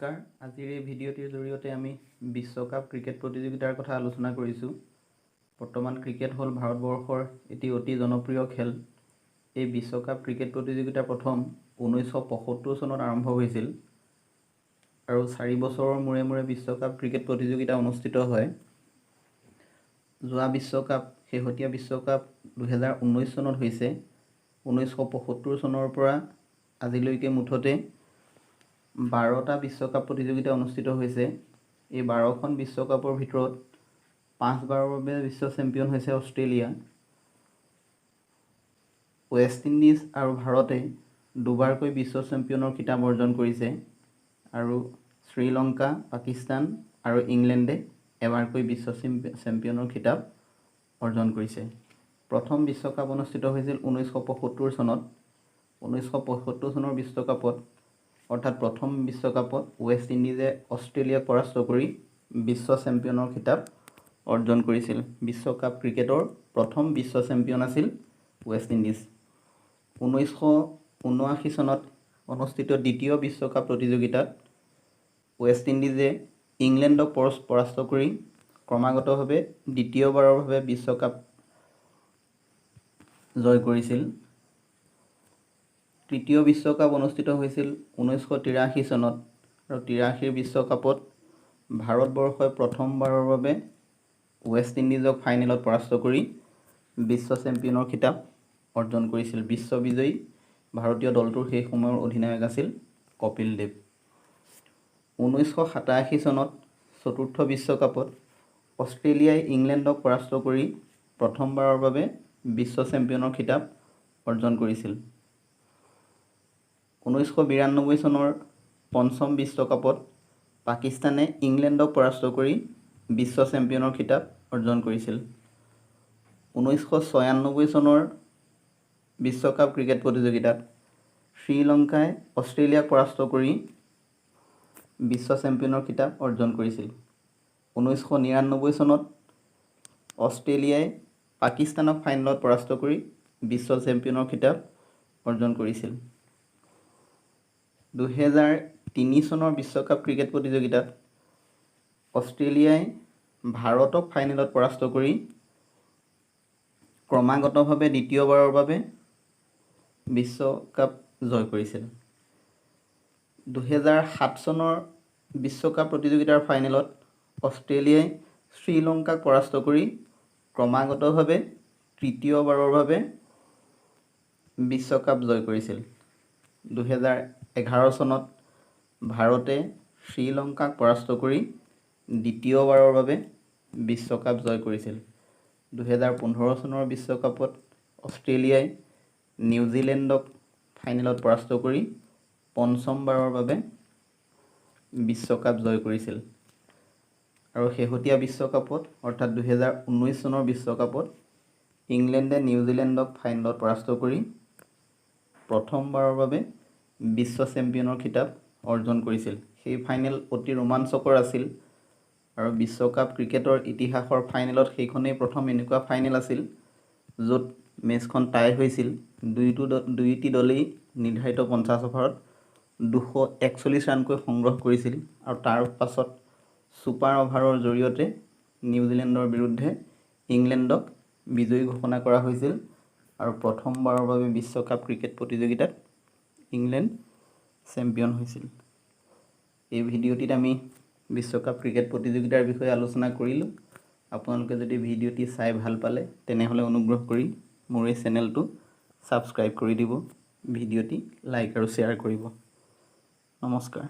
নমস্কাৰ। আজিৰ এই ভিডিঅ'টিৰ জৰিয়তে আমি বিশ্বকাপ ক্ৰিকেট প্ৰতিযোগিতাৰ কথা আলোচনা কৰিছোঁ। বৰ্তমান ক্ৰিকেট হ'ল ভাৰতবৰ্ষৰ এটি অতি জনপ্ৰিয় খেল। এই বিশ্বকাপ ক্ৰিকেট প্ৰতিযোগিতা প্ৰথম 1975 চনত আৰম্ভ হৈছিল আৰু 4 বছৰৰ মূৰে মূৰে বিশ্বকাপ ক্ৰিকেট প্ৰতিযোগিতা অনুষ্ঠিত হয়। যোৱা বিশ্বকাপ শেহতীয়া বিশ্বকাপ 2019 চনত হৈছে। 1975 চনৰ পৰা আজিলৈকে মুঠতে 12টা বিশ্বকাপ প্ৰতিযোগিতা অনুষ্ঠিত হৈছে। এই 12খন বিশ্বকাপৰ ভিতৰত 5 বাৰৰ বাবে বিশ্ব চেম্পিয়ন হৈছে অষ্ট্ৰেলিয়া। ৱেষ্ট ইণ্ডিজ আৰু ভাৰতে দুবাৰকৈ বিশ্ব চেম্পিয়নৰ খিতাপ অৰ্জন কৰিছে আৰু শ্ৰীলংকা, পাকিস্তান আৰু ইংলেণ্ডে এবাৰকৈ বিশ্ব চেম্পিয়নৰ খিতাপ অৰ্জন কৰিছে। প্ৰথম বিশ্বকাপ অনুষ্ঠিত হৈছিল 1975 চনত। 1975 চনৰ বিশ্বকাপত অৰ্থাৎ প্ৰথম বিশ্বকাপত ৱেষ্ট ইণ্ডিজে অষ্ট্ৰেলিয়াক পৰাস্ত কৰি বিশ্ব চেম্পিয়নৰ খিতাপ অৰ্জন কৰিছিল। বিশ্বকাপ ক্ৰিকেটৰ প্ৰথম বিশ্ব চেম্পিয়ন আছিল ৱেষ্ট ইণ্ডিজ। 1979 চনত অনুষ্ঠিত দ্বিতীয় বিশ্বকাপ প্ৰতিযোগিতাত ৱেষ্ট ইণ্ডিজে ইংলেণ্ডক পৰাস্ত কৰি ক্ৰমাগতভাৱে দ্বিতীয়বাৰৰ বাবে বিশ্বকাপ জয় কৰিছিল। তৃতীয় বিশ্বকাপ অনুষ্ঠিত হৈছিল 1983 চনত আৰু 83 বিশ্বকাপত ভাৰতবৰ্ষই প্ৰথমবাৰৰ বাবে ৱেষ্ট ইণ্ডিজক ফাইনেলত পৰাস্ত কৰি বিশ্ব চেম্পিয়নৰ খিতাপ অৰ্জন কৰিছিল। বিশ্ববিজয়ী ভাৰতীয় দলটোৰ সেই সময়ৰ অধিনায়ক আছিল কপিল দেৱ। 1987 চনত চতুৰ্থ বিশ্বকাপত অষ্ট্ৰেলিয়াই ইংলেণ্ডক পৰাস্ত কৰি প্ৰথমবাৰৰ বাবে বিশ্ব চেম্পিয়নৰ খিতাপ অৰ্জন কৰিছিল। 1992 চনৰ পঞ্চম বিশ্বকাপত পাকিস্তানে ইংলেণ্ডক পৰাস্ত কৰি বিশ্ব চেম্পিয়নৰ খিতাপ অৰ্জন কৰিছিল। 1996 চনৰ বিশ্বকাপ ক্ৰিকেট প্ৰতিযোগিতাত শ্ৰীলংকাই অষ্ট্ৰেলিয়াক পৰাস্ত কৰি বিশ্ব চেম্পিয়নৰ খিতাপ অৰ্জন কৰিছিল। 1999 চনত অষ্ট্ৰেলিয়াই পাকিস্তানক ফাইনেলত পৰাস্ত কৰি বিশ্ব চেম্পিয়নৰ খিতাপ অৰ্জন কৰিছিল। 2003 চনৰ বিশ্বকাপ ক্ৰিকেট প্ৰতিযোগিতাত অষ্ট্ৰেলিয়াই ভাৰতক ফাইনেলত পৰাস্ত কৰি ক্ৰমাগতভাৱে দ্বিতীয়বাৰৰ বাবে বিশ্বকাপ জয় কৰিছিল। 2007 চনৰ বিশ্বকাপ প্ৰতিযোগিতাৰ ফাইনেলত অষ্ট্ৰেলিয়াই শ্ৰীলংকাক পৰাস্ত কৰি ক্ৰমাগতভাৱে তৃতীয়বাৰৰ বাবে বিশ্বকাপ জয় কৰিছিল। 2011 চনত ভাৰতে শ্ৰীলংকাক পৰাস্ত কৰি দ্বিতীয়বাৰৰ বাবে বিশ্বকাপ জয় কৰিছিল। 2015 চনৰ বিশ্বকাপত অষ্ট্ৰেলিয়াই নিউজিলেণ্ডক ফাইনেলত পৰাস্ত কৰি পঞ্চমবাৰৰ বাবে বিশ্বকাপ জয় কৰিছিল আৰু শেহতীয়া বিশ্বকাপত অৰ্থাৎ 2019 চনৰ বিশ্বকাপত ইংলেণ্ডে নিউজিলেণ্ডক ফাইনেলত পৰাস্ত কৰি প্ৰথমবাৰৰ বাবে বিশ্ব চেম্পিয়নৰ খিতাপ অৰ্জন কৰিছিল। সেই ফাইনেল অতি ৰোমাঞ্চকৰ আছিল আৰু বিশ্বকাপ ক্ৰিকেটৰ ইতিহাসৰ ফাইনেলত সেইখনেই প্ৰথম এনেকুৱা ফাইনেল আছিল য'ত মেচখন টাই হৈছিল। দুয়োটি দলেই নিৰ্ধাৰিত 50 অভাৰত 241 ৰানকৈ সংগ্ৰহ কৰিছিল আৰু তাৰ পাছত ছুপাৰ অভাৰৰ জৰিয়তে নিউজিলেণ্ডৰ বিৰুদ্ধে ইংলেণ্ডক বিজয়ী ঘোষণা কৰা হৈছিল আৰু প্ৰথমবাৰৰ বাবে বিশ্বকাপ ক্ৰিকেট প্ৰতিযোগিতাত ইংলেণ্ড চেম্পিয়ন হৈছিল। এই ভিডিঅ'টিত আমি বিশ্বকাপ ক্ৰিকেট প্ৰতিযোগিতাৰ বিষয়ে আলোচনা কৰিলোঁ। আপোনালোকে যদি ভিডিঅ'টি চাই ভাল পালে তেনেহ'লে অনুগ্ৰহ কৰি মোৰ এই চেনেলটো ছাবস্ক্ৰাইব কৰি দিব, ভিডিঅ'টি লাইক আৰু শ্বেয়াৰ কৰিব। নমস্কাৰ।